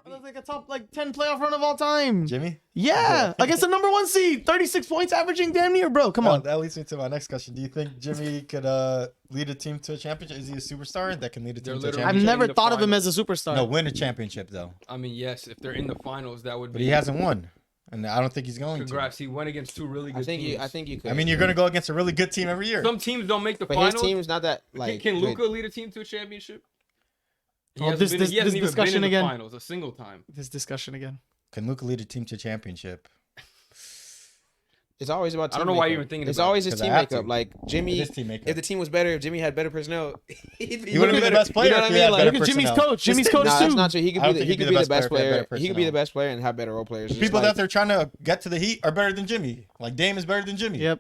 That's like a top 10 playoff run of all time. Jimmy? Yeah, against the number 1 seed, 36 points, averaging damn near, bro. Come on. That leads me to my next question. Do you think Jimmy could lead a team to a championship? Is he a superstar that can lead a team to a championship? I've never thought of him as a superstar. No, win a championship though. I mean, yes, if they're in the finals, that would be. But he hasn't won, and I don't think he's going Congrats. He went against 2 really good teams. I think you could. I mean, you're going to go against a really good team every year. Some teams don't make the but finals. his team's not that Can Luka lead a team to a championship? He Oh, hasn't this even discussion been in again. the finals a single time. This discussion again. Can Luka lead a team to a championship? It's always about team I don't know why makeup. you're even thinking It's about always it. his 'Cause I team have to. makeup. Like Jimmy, It is team makeup. if the team was better, if Jimmy had better personnel, He would have been the best player. You know what I if he mean? had Like, better Look at Jimmy's personnel. coach. Jimmy's coach Nah, too. that's not true. He could I don't be think the he'd be the best best player if he had player. better He could be the personnel. best player and have better role players. The Just people like- that they're trying to get to the Heat are better than Jimmy. Like Dame is better than Jimmy. Yep,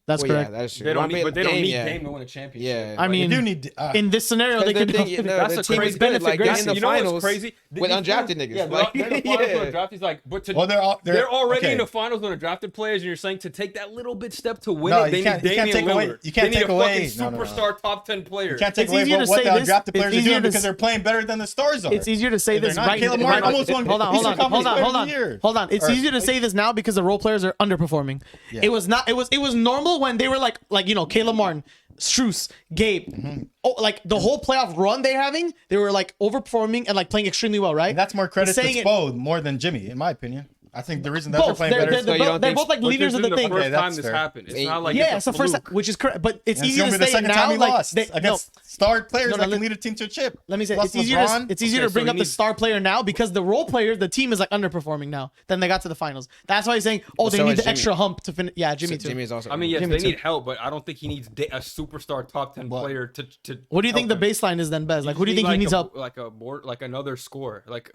that's Well, correct. Yeah, that's true. They don't need, but they don't need yeah. Dame to win a championship. Yeah. I mean, You do need. in this scenario, they Because could. the thing- no, That's the a team crazy is good. benefit. Like Great. they're in the You know what's finals crazy? with undrafted niggas. Yeah, Like, they're in the finals yeah. with undrafted. He's like, but to, Well, they're already okay. in the finals with undrafted players, and you're saying to take that little bit step to win No, it, they you can't- need you can't Damian take away- Lillard. you can't they need take a away- fucking no, no, no. superstar top 10 player. You can't take It's away easier from to what say the this- undrafted it's players are easier doing to because they're playing better than the stars are. It's easier to say They're this not. right Caleb now. Martin almost won Hold on. Eastern Conference Player of the Year. Hold on. It's Or- easier to say this now because the role players are underperforming. Yeah. It was not. It was normal when they were like Caleb Martin, Strus, Gabe. Mm-hmm. Oh, like the whole playoff run they're having, they were like overperforming and like playing extremely well, right? And that's more credit to Saying it- Spo more than Jimmy, in my opinion. I think the reason that they're Both. playing better is So you don't They're think- both like But leaders this of the isn't thing. the first Okay, that's time this fair. happened. It's Yeah, not like Yeah, it's it's a the first, fluke. which is correct, but it's and it's easier going to to be the say it second now. time he Like lost no, against star players No, that let- can lead a team to a chip. let me say Plus it's easier. To, LeBron. it's easier Okay, to bring so up he the needs- star player now because the role player, the team is like underperforming now. Then they got to the finals. That's why he's saying, oh, they so need is the Jimmy. extra hump to finish. Yeah, Jimmy too. Jimmy is also. I mean, yes, Jimmy they too. need help, but I don't think he needs a superstar top 10 player to. What do you think the help him. baseline is then, Bez? Like, who do you Need think he needs a, help? Like a board, like another scorer, like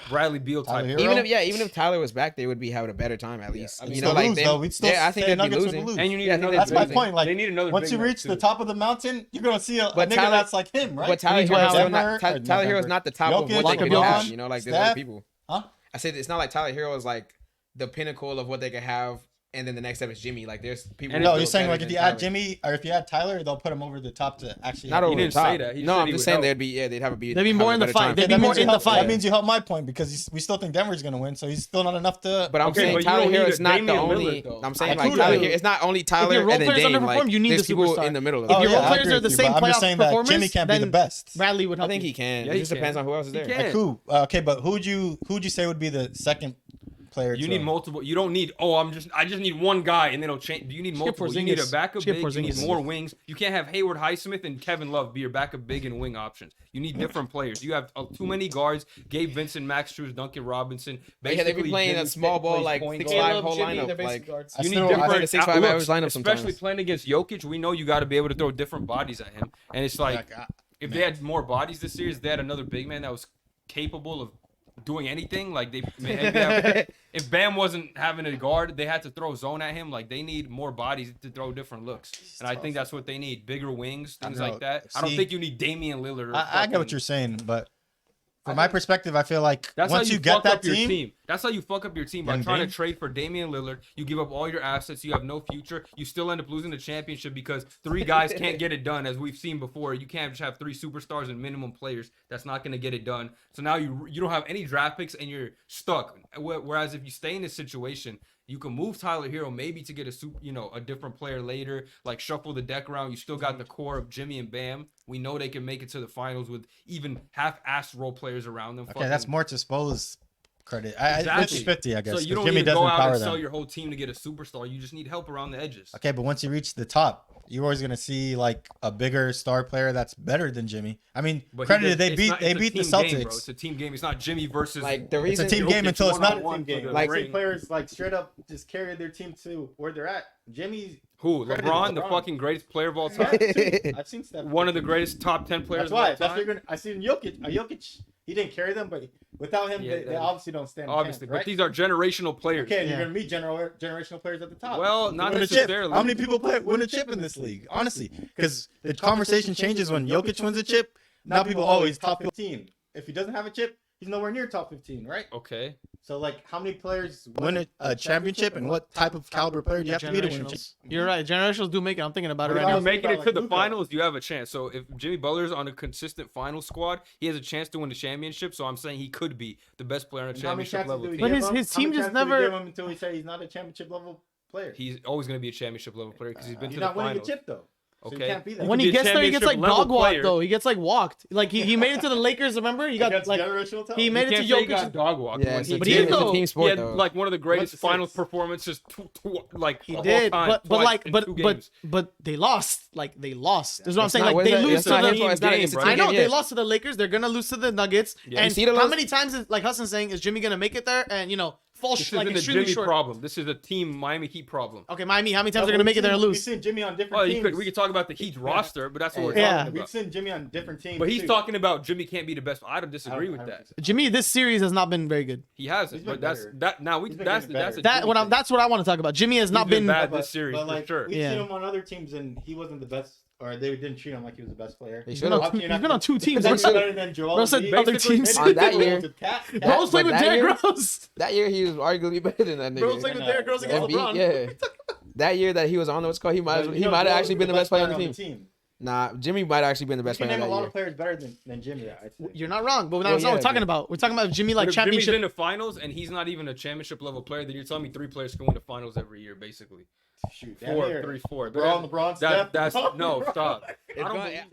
Bradley Beal type. Tyler Hero? even if Tyler was back, they would be having a better time at least. I mean, you Still know, like lose, they, though. We'd still yeah, I think say they'd be Nuggets would losing. lose. And you need Yeah, I think another. that's That's my big point. man. they Like, need another. once big you man, reach too. the top of the mountain, you're going to see a But nigga Tyler- that's like him, right? But Tyler Denver, Hero Denver, not. or Tyler Hero is not the top of Jokic, what they Jokic, can have. LeBron, You know, like there's Steph. other people. Huh? I said it's not like Tyler Hero is like the pinnacle of what they could have, and then the next step is Jimmy. Like there's people. And who No, are you're saying better like if than you add Tyler. Jimmy or if you add Tyler, they'll put him over the top to actually. Not over didn't the top. say that. He No, said I'm he just would saying help. they'd have a They'd be more in the fight. They'd be that more means you in the help- fight. That means you help my point because we still think Denver's going to win, so he's still not enough to. But I'm Okay, saying but you Tyler don't Hero need is a not the Damian only. Lillard, though. I'm saying Like, like who Tyler do? Hero. It's not only If Tyler your role and then players Dame. underperform, Like you need there's the people superstar. in the middle of If it. your role I players agree are the with you, same but I'm just playoff saying that performers, Jimmy can't be the then best. Bradley would I help think you. he can. Yeah, It he just can. depends on who else is He there. can. Like who? Okay, but who'd you say would be the second player? You to- need multiple. You don't need. Oh, I just need one guy, and then it'll change. You need multiple. You need a Porzingis. backup Skip big. You need Porzingis. more wings. You can't have Hayward, Highsmith, and Kevin Love be your backup big and wing options. You need different players. You have too many guards. Gabe Vincent, Max Strus, Duncan Robinson. Yeah, they be Basically, playing Jimmy a small Pitt ball plays like point 6'5" guard. whole lineup. Like I You need still- I different think a 6'5" outlooks, average lineup especially sometimes. playing against Jokic. We know you got to be able to throw different bodies at him, and it's like if they had more bodies this series, they had another big man that was capable of doing anything. Like if Bam wasn't having a guard, they had to throw zone at him. Like they need more bodies to throw different looks, and I think that's what they need: bigger wings, things like that. I don't See, think you need Damian Lillard. Or I get what fucking- you're saying, but from my perspective, I feel like That's once how you you get fuck that up your team, team. That's how you fuck up your team by Young trying Dame? to trade for Damian Lillard. You give up all your assets. You have no future. You still end up losing the championship because three guys can't get it done, as we've seen before. You can't just have three superstars and minimum players. That's not going to get it done. So now you don't have any draft picks and you're stuck. Whereas if you stay in this situation, you can move Tyler Hero maybe to get a different player later, like shuffle the deck around. You still got the core of Jimmy and Bam. We know they can make it to the finals with even half-assed role players around them. okay, that's more to Spo's credit. Exactly. 50-50, I guess. So you don't Jimmy need to does go out empower and sell them. your whole team to get a superstar. You just need help around the edges. Okay, but once you reach the top, you're always gonna see like a bigger star player that's better than Jimmy. I mean, But credited they it's beat not- they it's a beat the team Celtics. game, bro. It's a team game. It's not Jimmy versus like the It's reason a team Jokic game until it's not a one-on-one team for game. the Like ring. players like straight up just carry their team to where they're at. Jimmy's who credited LeBron, the LeBron. fucking greatest player of all time. I've seen Steph. One of the greatest top 10 players That's why. of all That's time. you're gonna. I seen Jokic. Jokic. He didn't carry them, but without him, Yeah, they that- obviously don't stand. a Obviously, chance, but right? these are generational players. Okay, Yeah. you're gonna meet generational players at the top. Well, You not win a chip. necessarily. How many people win a chip in this league? Honestly, because the conversation changes when Jokic wins a chip. Now people, he's top 15. If he doesn't have a chip, he's nowhere near top 15, right? Okay. So like, how many players win a championship, and what type of caliber player do you have to be to win a championship? You're right. Generationals do make it. I'm thinking about it What right If now. you're making it Like to the Luka. finals, you have a chance. So if Jimmy Butler's on a consistent final squad, he has a chance to win the championship. So I'm saying he could be the best player on a And how many championship chances level do we team. But give him? his How many team just chances do we never- give him until we say he's not a championship level player. He's always going to be a championship level player because he's been to You're the not winning a finals. chip though. So Okay. you can't be that. When could he be a gets there, he gets like championship level dog walked player. though. He gets like walked. Like he made it to the Lakers. Remember, he got Against like generational talent. he You made it can't to say he got Jokic. dog walked. Yeah, when it's he a But team, he it's a though- team He sport had though. like one of the greatest What's finals six? performances, like He of did, all time, but twice like in but two but games. but they lost. Like they lost. That's what I'm It's saying. not- Like they it's lose to not the. his fault, it's not- it's a game, team I know game, they yeah. lost to the Lakers. They're gonna lose to the Nuggets. Yeah. And You see the how loss? many times is like Hassan's saying is Jimmy gonna make it there? And fall This like isn't a extremely Jimmy short. problem. This is a team Miami Heat problem. Okay, Miami. How many times they're gonna make it there and We've lose? seen Jimmy on different Well, teams. we could talk about the Heat roster, but that's what we're Yeah. talking We've about. seen Jimmy on different teams. But he's too. talking about Jimmy can't be the best. I don't disagree with that. Jimmy, this series has not been very good. He hasn't. He's been But that's better. that. Now we He's been that's getting that's better. a That Jimmy what thing. that's what I want to talk about. Jimmy has not He's been been. bad this series like, for sure. We've Yeah. seen him on other teams, and he wasn't the best, or they didn't treat him like he was the best player. They He's should been have. on two, he's been on two teams. He's Bro better than Joel. Bro said Embiid. other Basically, teams. on that year- Bro's playing with that Derrick year- Rose. That year he was arguably better than that nigga. Bro's playing with Derrick Rose against Embiid, LeBron. yeah. That year that he was on what's called, he might have actually been the best player on the team. Nah, Jimmy might have actually been the You best can player name a that lot year. of players better than Jimmy. I'd say. You're not wrong, but Well, that's not what yeah, we're talking but- about. We're talking about Jimmy But like if Jimmy's championship. in the finals and he's not even a championship level player, then you're telling me 3 players can win the finals every year, basically. Shoot, 4, damn near. 3, 4. LeBron, Steph. That's no stop. I It's don't gonna- believe that.